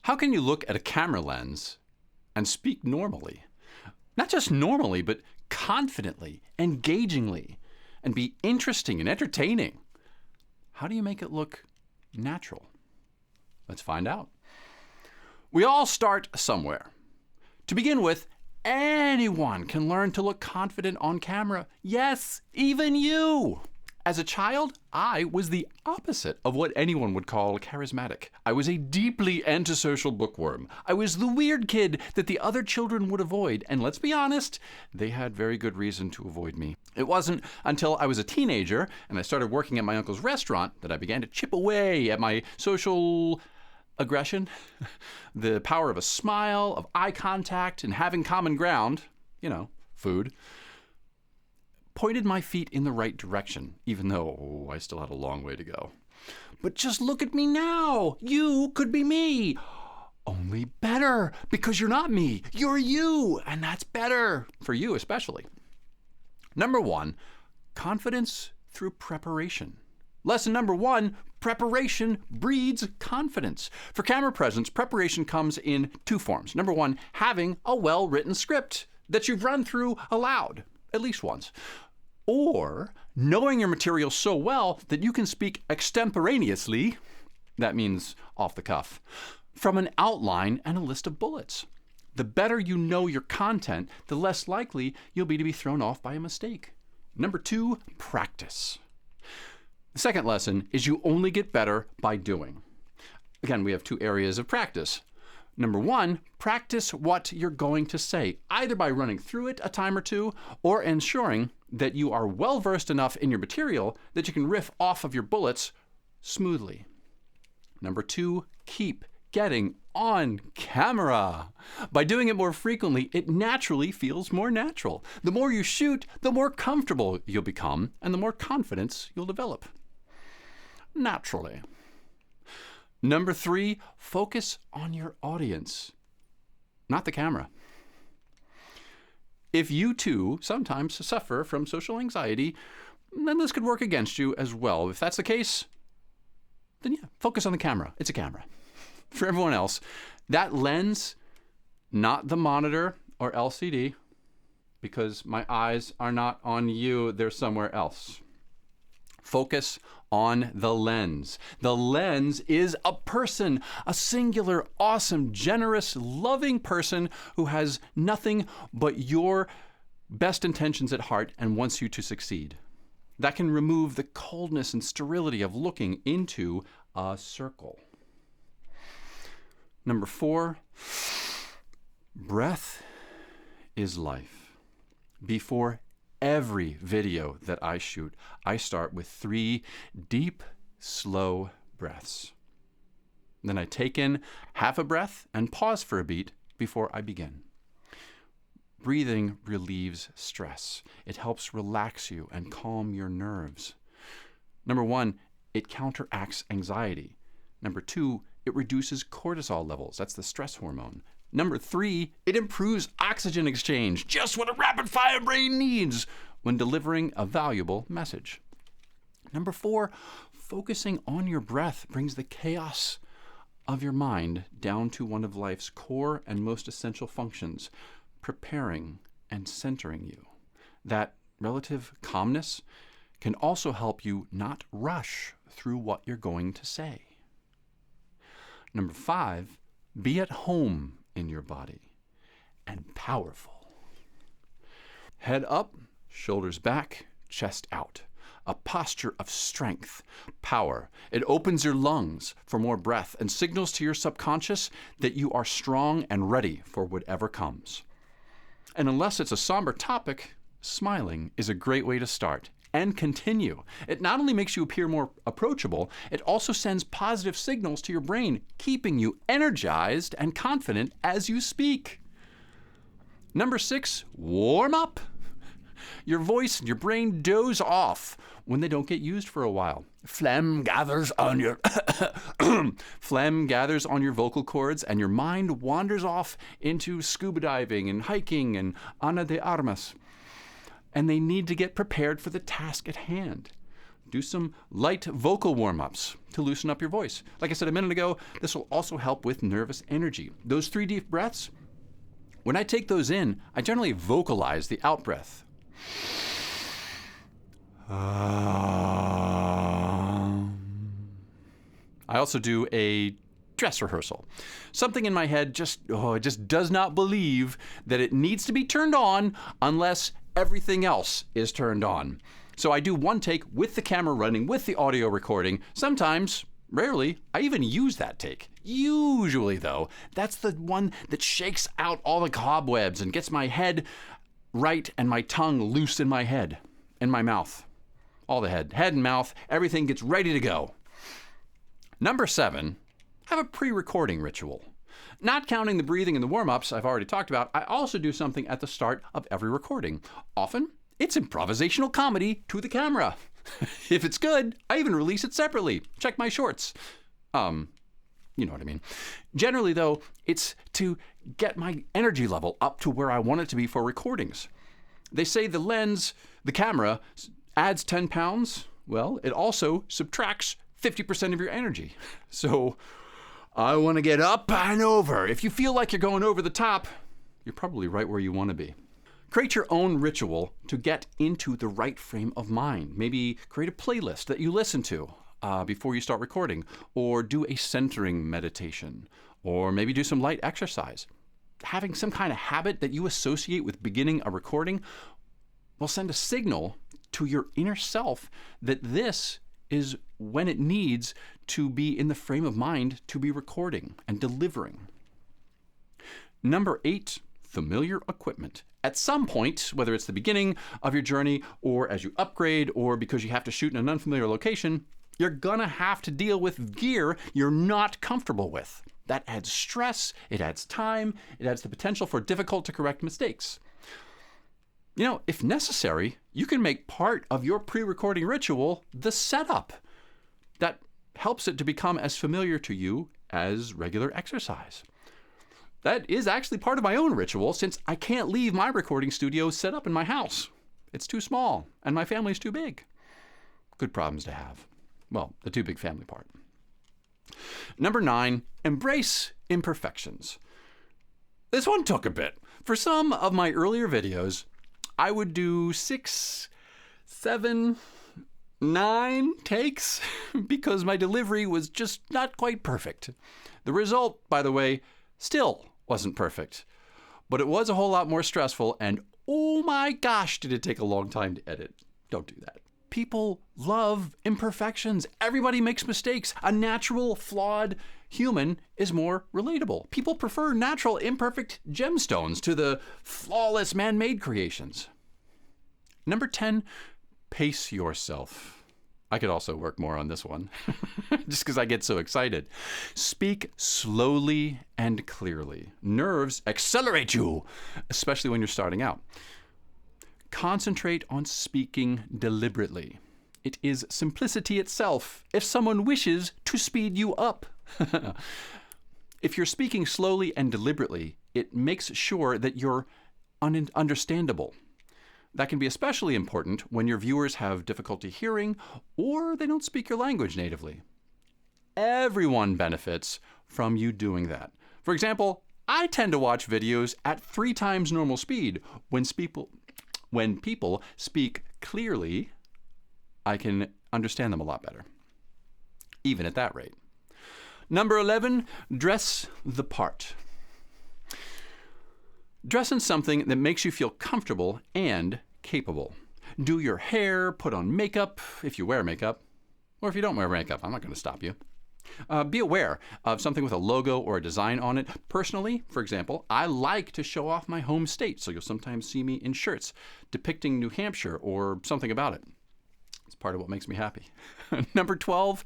How can you look at a camera lens and speak normally? Not just normally, but confidently, engagingly, and be interesting and entertaining. How do you make it look natural? Let's find out. We all start somewhere. To begin with, anyone can learn to look confident on camera. Yes, even you. As a child, I was the opposite of what anyone would call charismatic. I was a deeply antisocial bookworm. I was the weird kid that the other children would avoid, and let's be honest, they had very good reason to avoid me. It wasn't until I was a teenager and I started working at my uncle's restaurant that I began to chip away at my social aggression, the power of a smile, of eye contact, and having common ground, food, pointed my feet in the right direction, even though I still had a long way to go. But just look at me now. You could be me. Only better, because you're not me. You're you, and that's better, for you especially. Number 1, confidence through preparation. Lesson number 1, preparation breeds confidence. For camera presence, preparation comes in 2 forms. Number 1, having a well-written script that you've run through aloud, at least once. Or knowing your material so well that you can speak extemporaneously, that means off the cuff, from an outline and a list of bullets. The better you know your content, the less likely you'll be to be thrown off by a mistake. Number 2, practice. The second lesson is you only get better by doing. Again, we have 2 areas of practice. Number 1, practice what you're going to say, either by running through it a time or 2 or ensuring that you are well versed enough in your material that you can riff off of your bullets smoothly. Number 2, keep getting on camera. By doing it more frequently, it naturally feels more natural. The more you shoot, the more comfortable you'll become and the more confidence you'll develop. Naturally. Number 3, focus on your audience, not the camera. If you too sometimes suffer from social anxiety, then this could work against you as well. If that's the case, then yeah, focus on the camera. It's a camera. For everyone else, that lens, not the monitor or LCD, because my eyes are not on you, they're somewhere else. Focus on the lens. The lens is a person, a singular, awesome, generous, loving person who has nothing but your best intentions at heart and wants you to succeed. That can remove the coldness and sterility of looking into a circle. Number 4, breath is life. Before every video that I shoot, I start with 3 deep, slow breaths. Then I take in half a breath and pause for a beat before I begin. Breathing relieves stress. It helps relax you and calm your nerves. Number 1, it counteracts anxiety. Number 2, it reduces cortisol levels. That's the stress hormone. Number 3, it improves oxygen exchange, just what a rapid-fire brain needs when delivering a valuable message. Number 4, focusing on your breath brings the chaos of your mind down to one of life's core and most essential functions, preparing and centering you. That relative calmness can also help you not rush through what you're going to say. Number 5, be at home in your body and powerful. Head up, shoulders back, chest out. A posture of strength, power. It opens your lungs for more breath and signals to your subconscious that you are strong and ready for whatever comes. And unless it's a somber topic, smiling is a great way to start and continue. It not only makes you appear more approachable, it also sends positive signals to your brain, keeping you energized and confident as you speak. Number 6, warm up. Your voice and your brain doze off when they don't get used for a while. Phlegm gathers on your vocal cords, and your mind wanders off into scuba diving and hiking and Ana de Armas. And they need to get prepared for the task at hand. do some light vocal warm-ups to loosen up your voice. Like I said a minute ago, this will also help with nervous energy. Those 3 deep breaths, when I take those in, I generally vocalize the out-breath. I also do a dress rehearsal. Something in my head just does not believe that it needs to be turned on unless everything else is turned on. So I do one take with the camera running, with the audio recording. Sometimes, rarely, I even use that take. Usually, though, that's the one that shakes out all the cobwebs and gets my head right and my tongue loose in my head, in my mouth. All the head and mouth, everything gets ready to go. Number 7, have a pre-recording ritual. Not counting the breathing and the warm-ups I've already talked about, I also do something at the start of every recording. Often, it's improvisational comedy to the camera. If it's good, I even release it separately. Check my shorts. You know what I mean. Generally, though, it's to get my energy level up to where I want it to be for recordings. They say the camera, adds 10 pounds. Well, it also subtracts 50% of your energy. So I want to get up and over. If you feel like you're going over the top, you're probably right where you want to be. Create your own ritual to get into the right frame of mind. Maybe create a playlist that you listen to before you start recording, or do a centering meditation, or maybe do some light exercise. Having some kind of habit that you associate with beginning a recording will send a signal to your inner self that this is when it needs to be in the frame of mind to be recording and delivering. Number 8, familiar equipment. At some point, whether it's the beginning of your journey or as you upgrade or because you have to shoot in an unfamiliar location, you're gonna have to deal with gear you're not comfortable with. That adds stress, it adds time, it adds the potential for difficult to correct mistakes. You know, if necessary, you can make part of your pre-recording ritual the setup. That helps it to become as familiar to you as regular exercise. That is actually part of my own ritual, since I can't leave my recording studio set up in my house. It's too small, and my family's too big. Good problems to have. Well, the too big family part. Number 9, embrace imperfections. This one took a bit. For some of my earlier videos, I would do 6, 7, 9 takes because my delivery was just not quite perfect. The result, by the way, still wasn't perfect, but it was a whole lot more stressful, and oh my gosh, did it take a long time to edit. Don't do that. People love imperfections. Everybody makes mistakes. A natural, flawed human is more relatable. People prefer natural, imperfect gemstones to the flawless man-made creations. Number 10, pace yourself. I could also work more on this one, just because I get so excited. Speak slowly and clearly. Nerves accelerate you, especially when you're starting out. Concentrate on speaking deliberately. It is simplicity itself if someone wishes to speed you up. If you're speaking slowly and deliberately, it makes sure that you're understandable. That can be especially important when your viewers have difficulty hearing or they don't speak your language natively. Everyone benefits from you doing that. For example, I tend to watch videos at 3 times normal speed. When people speak clearly, I can understand them a lot better, even at that rate. Number 11, dress the part. Dress in something that makes you feel comfortable and capable. Do your hair, put on makeup if you wear makeup, or if you don't wear makeup, I'm not going to stop you. Be aware of something with a logo or a design on it. Personally, for example, I like to show off my home state, so you'll sometimes see me in shirts depicting New Hampshire or something about it. It's part of what makes me happy. Number 12,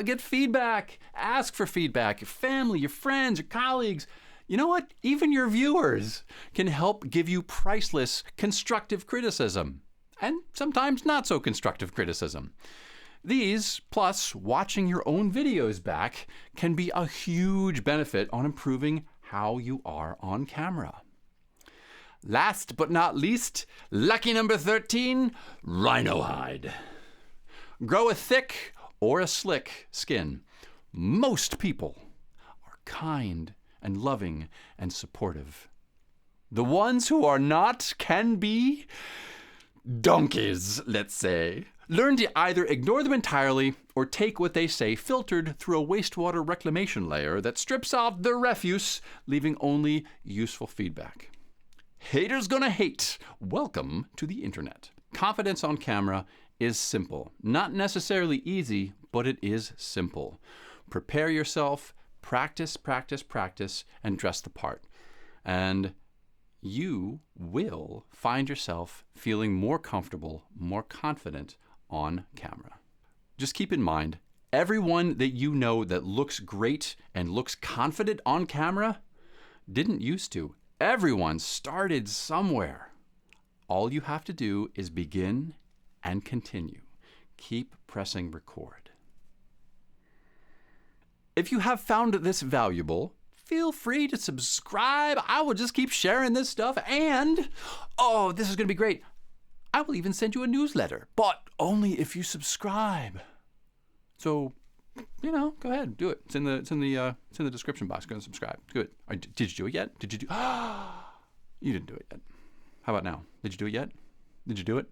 get feedback. Ask for feedback. Your family, your friends, your colleagues. You know what? Even your viewers can help give you priceless constructive criticism, and sometimes not so constructive criticism. These, plus watching your own videos back, can be a huge benefit on improving how you are on camera. Last but not least, lucky number 13, Rhinohide. grow a thick or a slick skin. Most people are kind and loving and supportive. The ones who are not can be donkeys, let's say. Learn to either ignore them entirely or take what they say filtered through a wastewater reclamation layer that strips off the refuse, leaving only useful feedback. Haters gonna hate. Welcome to the internet. Confidence on camera is simple. Not necessarily easy, but it is simple. Prepare yourself, practice, practice, practice, and dress the part. And you will find yourself feeling more comfortable, more confident on camera. Just keep in mind, everyone that you know that looks great and looks confident on camera didn't used to. Everyone started somewhere. All you have to do is begin and continue. Keep pressing record. If you have found this valuable, feel free to subscribe. I will just keep sharing this stuff. And, oh, this is going to be great. I will even send you a newsletter, but only if you subscribe. So, go ahead, do it. It's in the description box. Go and subscribe. Good. Did you do it yet? Did you do? You didn't do it yet. How about now? Did you do it yet? Did you do it?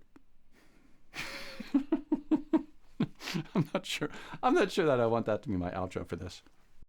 I'm not sure that I want that to be my outro for this.